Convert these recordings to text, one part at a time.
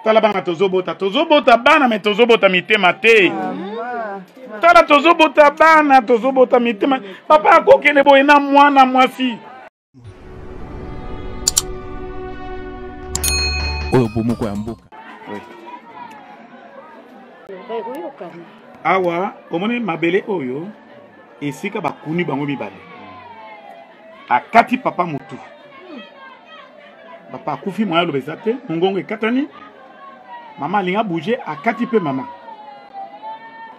Tala bana tozobota bana me tozobota mitema te. Tala tozobota bana tozobota mitema. Papa akokende boye na mwana mwasi. Oyo bomoko ya mboka. Oui. Awa omoni mabele oyo esika bakuni bango mibale. Akati papa mutu. Papa akufi moya lobeza te, mongongo ekatani. Mama alinga bouger akati pe mama.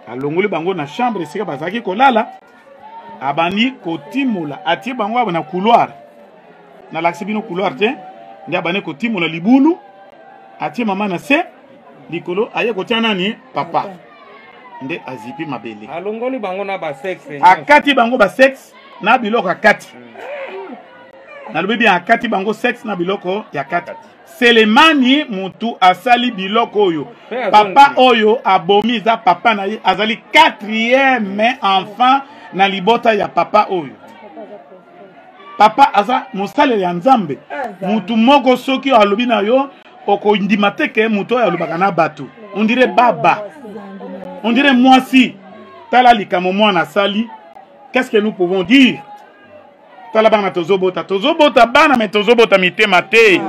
Alongoli bango na chambre esika bazaki kolala. Abani kotimola atie bango abana couloir. Na laksi bino couloir te, ndi abane kotimola libulu. Atie mama na se likolo aye kotia nani papa. Nde azipi mabele. Alongoli bango na ba sexe. Akati bango ba sexe na biloko akati. Na lobi bien akati bango sexe na biloko ya kati. Selemani mutu asali biloko oyo. Papa oyo abomi za papa na ye azali 4e enfant na libota ya papa oyo. Papa aza mosale ya nzambe. Mutu moko soki alobi na yo oko ndimateke mutu alobaka na bato. On dirait baba. On dirait moi si. Tala likamo mwana sali. Qu'est-ce que nous pouvons dire? Tala bana tozobota bana me tozobota mitema te.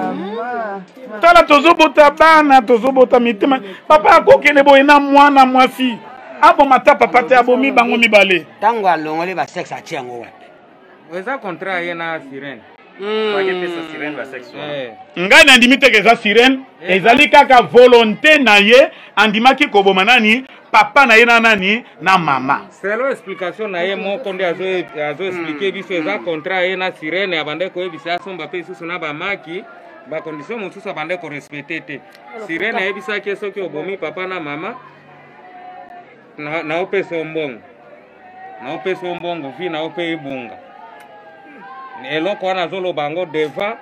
Tala tozobota bana tozobota mitema. Papa akokende boye na mwana mwasi. Abo mata papa te abomi bango mibale. Tango alongole ba sexe atiango wapi? Weza contrat ye na sirène. Pake pesa sirène ba sexe. Ngai na ndimite ke za sirène ezali kaka volonté na ye andimaki koboma nani papa na ye na nani na mama. Selo explication na ye moko nde azo expliquer biso eza contrat ye na sirène abande ko ebisa somba pe susu na ba maki ba condition mosusu abande ko respecter te. Sirène ebisa ke soki obomi papa na mama na ope sombongo. Na ope sombongo vi na ope ebunga. Eloko wana zolo bango devant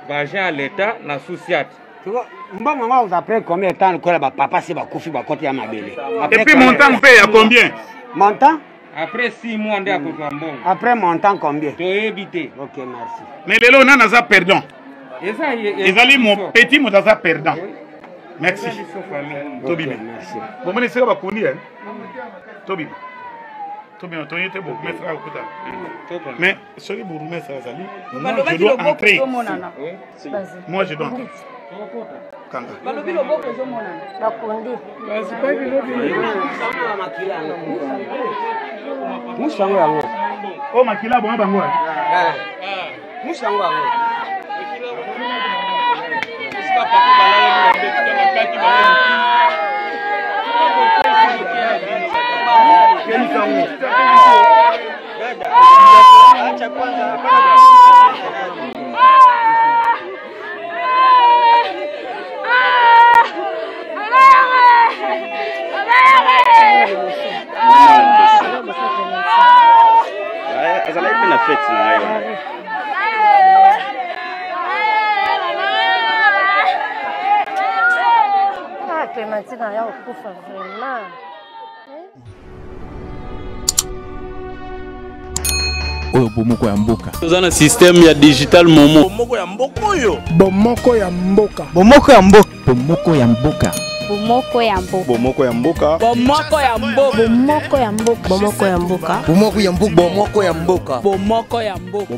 vagin à l'état na souciate. Tu vois, mbongo nga après combien de temps que ba papa c'est ba kufi ba côté ya mabele. Et puis montant paye à combien? Montant? Après 6 mois nde akozwa mbongo. Après montant combien? To ebité. OK, merci. Mais lelo nana za perdant. Ezali mon petit moutaza perdant. Merci. Tobi, merci. Bon mais c'est ba kundi hein. Tobi. Tobi on était beaucoup mettre à côté. Mais celui pour remettre ça Zali, moi je dois entrer. Moi je dois entrer. Kanga. Balobi loboko ezomona bakondi. Basi pa bilobi. Musango yango. Oh makila bon bango. Musango yango. Sika papa balala ni ndeka makaki balala. Acha kwanza. Azala ipena fete na yo. Ah, Clémentine ya okufa vraiment. Oyo bomoko ya mboka. Toza na système ya digital momo. Bomoko ya mboka oyo. Bomoko ya mboka. Bomoko ya mboka. Bomoko ya mboka. Bomoko ya mboka. Bomoko ya mboka. Bomoko ya mboka. Bomoko ya mboka. Bomoko ya mboka. Bomoko ya mboka. Bomoko ya mboka. Bomoko ya mboka.